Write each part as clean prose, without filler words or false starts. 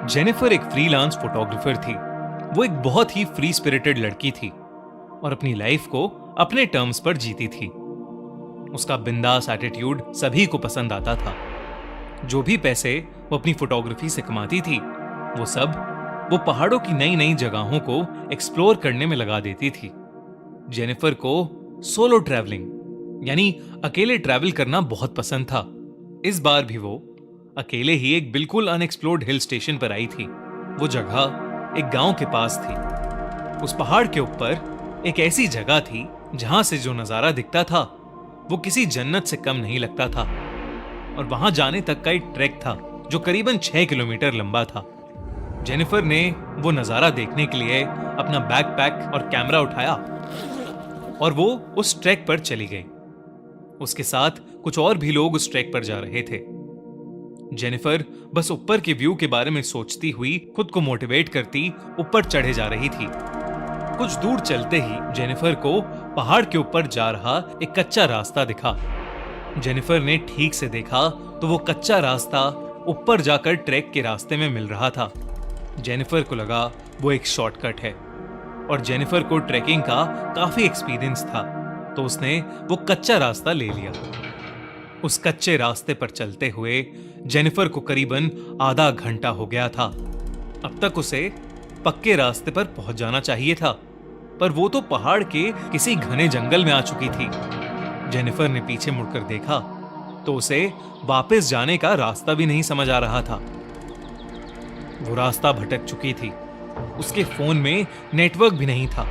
Jennifer एक freelance photographer थी। वो एक बहुत ही फ्री स्पिरिटेड लड़की थी और अपनी लाइफ को अपने टर्म्स पर जीती थी। उसका बिंदास एटीट्यूड सभी को पसंद आता था। जो भी पैसे वो अपनी फोटोग्राफी से कमाती थी, वो सब वो पहाड़ों की नई नई जगहों को एक्सप्लोर करने में लगा देती थी। जेनिफर को सोलो ट्रैवलिंग यानी अकेले ट्रैवल करना बहुत पसंद था। इस बार भी वो अकेले ही एक बिल्कुल अनएक्सप्लोर्ड हिल स्टेशन पर आई थी। वो जगह एक गांव के पास थी। उस पहाड़ के ऊपर एक ऐसी जगह थी जहां से जो नजारा दिखता था वो किसी जन्नत से कम नहीं लगता था। और वहां जाने तक का एक ट्रैक था जो करीबन 6 किलोमीटर लंबा था। जेनिफर ने वो नजारा देखने के लिए अपना बैकपैक और कैमरा उठाया और वो उस ट्रैक पर चली गई। उसके साथ कुछ और भी लोग उस ट्रैक पर जा रहे थे। जेनिफर बस ऊपर के व्यू के बारे में सोचती हुई खुद को मोटिवेट करती ऊपर चढ़े जा रही थी। कुछ दूर चलते ही जेनिफर को पहाड़ के ऊपर जा रहा एक कच्चा रास्ता दिखा। जेनिफर ने ठीक से देखा तो वो कच्चा रास्ता ऊपर जाकर ट्रैक के रास्ते में मिल रहा था। जेनिफर को लगा वो एक शॉर्टकट है और जेनिफर को ट्रैकिंग का काफी एक्सपीरियंस था, तो उसने वो कच्चा रास्ता ले लिया। उस कच्चे रास्ते पर चलते हुए जेनिफर को करीबन आधा घंटा हो गया था। अब तक उसे पक्के रास्ते पर पहुंच जाना चाहिए था, पर वो तो पहाड़ के किसी घने जंगल में आ चुकी थी। जेनिफर ने पीछे मुड़कर देखा तो उसे वापस जाने का रास्ता भी नहीं समझ आ रहा था। वो रास्ता भटक चुकी थी। उसके फोन में नेटवर्क भी नहीं था।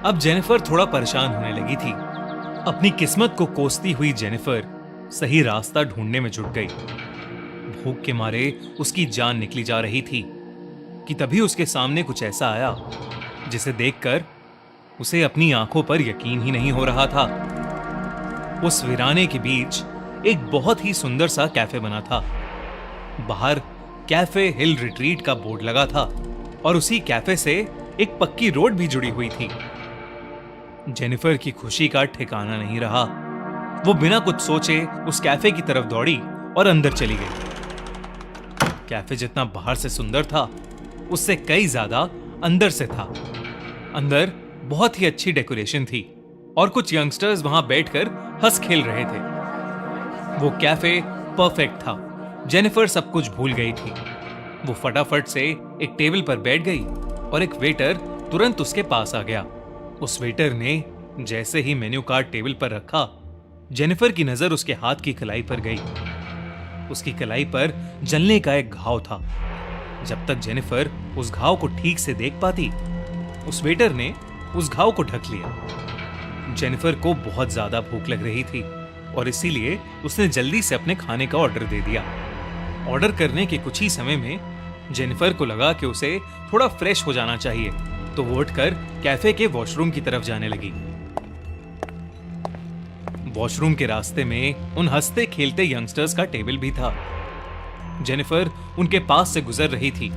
अब जेनिफर थोड़ा परेशान होने लगी थी। अपनी किस्मत को कोसती हुई जेनिफर सही रास्ता ढूंढने में जुट गई। भूख के मारे उसकी जान निकली जा रही थी कि तभी उसके सामने कुछ ऐसा आया जिसे देखकर उसे अपनी आंखों पर यकीन ही नहीं हो रहा था। उस वीराने के बीच एक बहुत ही सुंदर सा कैफे बना था। बाहर कैफे हिल रिट्रीट का बोर्ड लगा था और उसी कैफे से एक पक्की रोड भी जुड़ी हुई थी। जेनिफर की खुशी का ठिकाना नहीं रहा। वो बिना कुछ सोचे उस कैफे की तरफ दौड़ी और अंदर चली गई। कैफे जितना बाहर से सुंदर था, उससे कई ज्यादा अंदर से था। अंदर बहुत ही अच्छी डेकोरेशन थी और कुछ यंगस्टर्स वहां बैठकर हंस खेल रहे थे। वो कैफे परफेक्ट था। जेनिफर सब कुछ भूल गई थी। वो फटाफट से एक टेबल पर बैठ गई और एक वेटर तुरंत उसके पास आ गया। उस वेटर ने जैसे ही मेन्यू कार्ड टेबल पर रखा, जेनिफर की नजर उसके हाथ की कलाई पर गई। उसकी कलाई पर जलने का एक घाव था। जब तक जेनिफर उस घाव को ठीक से देख पाती, उस वेटर ने उस घाव को ढक लिया। जेनिफर को बहुत ज्यादा भूख लग रही थी और इसीलिए उसने जल्दी से अपने खाने का ऑर्डर दे दिया। ऑर्डर करने के कुछ ही समय में जेनिफर को लगा कि उसे थोड़ा फ्रेश हो जाना चाहिए, तो वो उठकर कैफे के वॉशरूम की तरफ जाने लगी। वॉशरूम के रास्ते में उन हंसते खेलते यंगस्टर्स का टेबल भी था। जेनिफर उनके पास से गुजर रही थी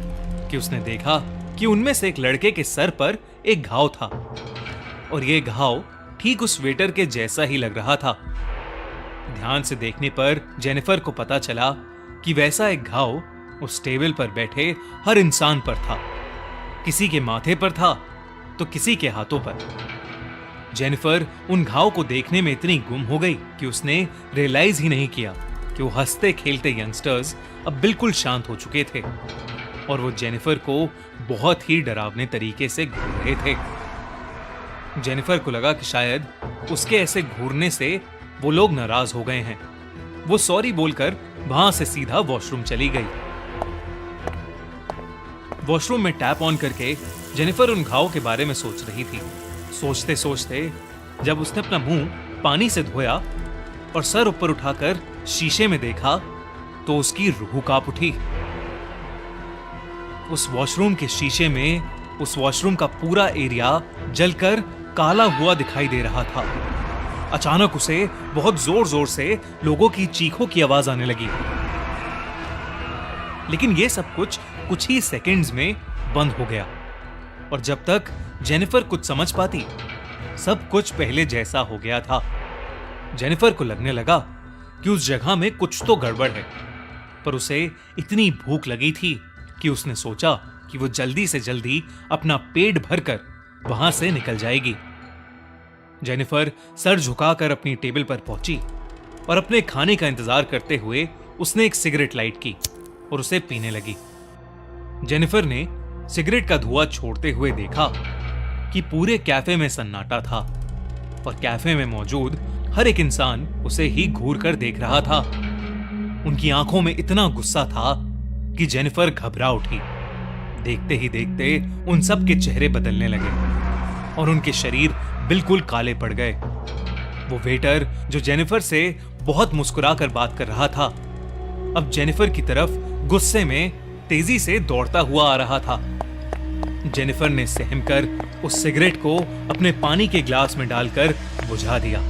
कि उसने देखा कि उनमें से एक लड़के के सर पर एक घाव था और यह घाव ठीक उस वेटर के जैसा ही लग रहा था। ध्यान से देखने पर जेनिफर को पता चला कि वैसा एक घाव उस टेबल पर बैठे हर इंसान पर था। किसी के माथे पर था तो किसी के हाथों पर। जेनिफर उन घाव को देखने में इतनी गुम हो गई कि उसने रियलाइज ही नहीं किया कि वो हंसते खेलते यंगस्टर्स अब बिल्कुल शांत हो चुके थे और वो जेनिफर को बहुत ही डरावने तरीके से घूर रहे थे। जेनिफर को लगा कि शायद उसके ऐसे घूरने से वो लोग नाराज हो गए हैं। वो सॉरी बोलकर वहां से सीधा वॉशरूम चली गई। वॉशरूम में टैप ऑन करके जेनिफर उन घाव के बारे में सोच रही थी। सोचते सोचते जब उसने अपना मुंह पानी से धोया और सर ऊपर उठाकर शीशे में देखा तो उसकी रूह कांप उठी। उस वॉशरूम के शीशे में उस वॉशरूम का पूरा एरिया जलकर काला हुआ दिखाई दे रहा था। अचानक उसे बहुत जोर जोर से लोगों की चीखों की आवाज आने लगी, लेकिन यह सब कुछ ही सेकंड्स में बंद हो गया और जब तक जेनिफर कुछ समझ पाती, सब कुछ पहले जैसा हो गया था। जेनिफर को लगने लगा कि उस जगह में कुछ तो गड़बड़ है, पर उसे इतनी भूख लगी थी कि उसने सोचा कि वो जल्दी से जल्दी अपना पेट भरकर वहां से निकल जाएगी। जेनिफर सर झुकाकर अपनी टेबल पर पहुंची और अपने खाने का इंतजार करते हुए उसने एक सिगरेट लाइट की और उसे पीने लगी। जेनिफर ने सिगरेट का धुआं छोड़ते हुए देखा कि पूरे कैफे में सन्नाटा था और कैफे में मौजूद हर एक इंसान उसे ही घूर कर देख रहा था। उनकी आंखों में इतना गुस्सा था कि जेनिफर घबरा उठी। देखते ही देखते उन सब के चेहरे बदलने लगे और उनके शरीर बिल्कुल काले पड़ गए। वो वेटर जो जेनिफर से बहुत मुस्कुराकर बात कर रहा था, अब जेनिफर की तरफ गुस्से में तेजी से दौड़ता हुआ आ रहा था। जेनिफर ने सहमकर उस सिगरेट को अपने पानी के ग्लास में डालकर बुझा दिया।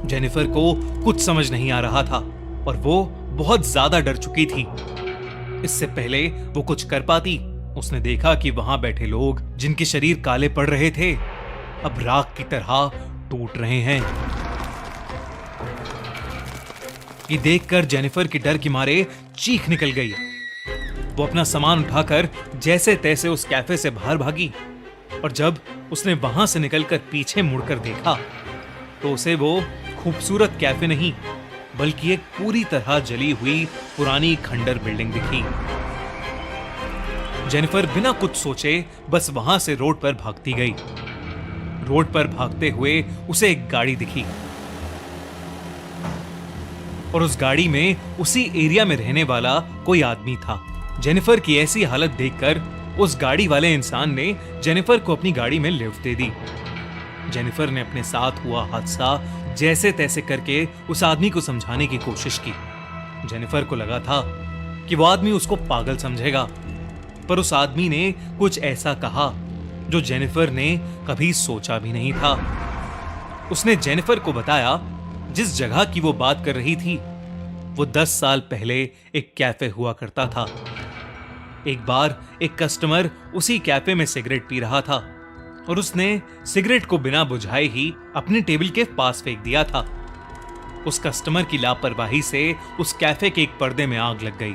जेनिफर को कुछ समझ नहीं आ रहा था और वो बहुत ज्यादा डर चुकी थी। इससे पहले वो कुछ कर पाती, उसने देखा कि वहां बैठे लोग जिनके शरीर काले पड़ रहे थे अब राख की तरह टूट रहे हैं। ये देखकर जेनिफर की डर के मारे चीख निकल गई। वो अपना सामान उठाकर जैसे तैसे उस कैफे से बाहर भागी और जब उसने वहां से निकलकर पीछे मुड़कर देखा तो उसे वो खूबसूरत कैफे नहीं बल्कि एक पूरी तरह जली हुई पुरानी खंडर बिल्डिंग दिखी। जेनिफर बिना कुछ सोचे बस वहां से रोड पर भागती गई। रोड पर भागते हुए उसे एक गाड़ी दिखी और उस गाड़ी में उसी एरिया में रहने वाला कोई आदमी था। जेनिफर की ऐसी हालत देखकर उस गाड़ी वाले इंसान ने जेनिफर को अपनी गाड़ी में लिफ्ट दे दी। जेनिफर ने अपने साथ हुआ हादसा जैसे तैसे करके उस आदमी को समझाने की कोशिश की। जेनिफर को लगा था कि वो आदमी उसको पागल समझेगा, पर उस आदमी ने कुछ ऐसा कहा जो जेनिफर ने कभी सोचा भी नहीं था। उसने जेनिफर को बताया जिस जगह की वो बात कर रही थी वो 10 साल पहले एक कैफे हुआ करता था। एक बार एक कस्टमर उसी कैफे में सिगरेट पी रहा था और उसने सिगरेट को बिना बुझाए ही अपने टेबल के पास फेंक दिया था। उस कस्टमर की लापरवाही से उस कैफे के एक पर्दे में आग लग गई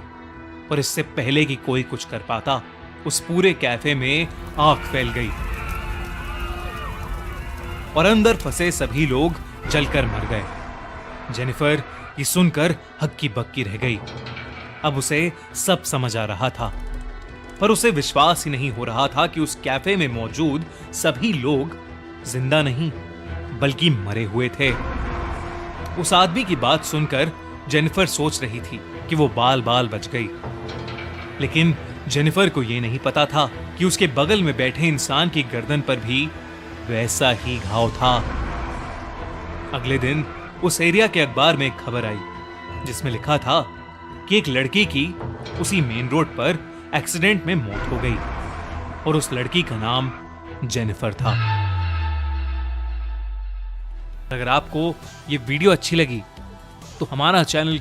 और इससे पहले कि कोई कुछ कर पाता उस पूरे कैफे में आग फैल गई और अंदर फंसे सभी लोग जलकर मर गए। जेनिफर ये सुनकर हक्की बक्की रह गई। अब उसे सब समझ आ रहा था, पर उसे विश्वास ही नहीं हो रहा था कि उस कैफे में मौजूद सभी लोग जिंदा नहीं बल्कि मरे हुए थे। उस आदमी की बात सुनकर जेनिफर सोच रही थी कि वो बाल बाल बच गई, लेकिन जेनिफर को यह नहीं पता था कि उसके बगल में बैठे इंसान की गर्दन पर भी वैसा ही घाव था। अगले दिन उस एरिया के अखबार में एक खबर आई जिसमें लिखा था कि एक लड़की की उसी मेन रोड पर एक्सीडेंट में मौत हो गई और उस लड़की का नाम जेनिफर था। अगर आपको ये वीडियो अच्छी लगी तो हमारा चैनल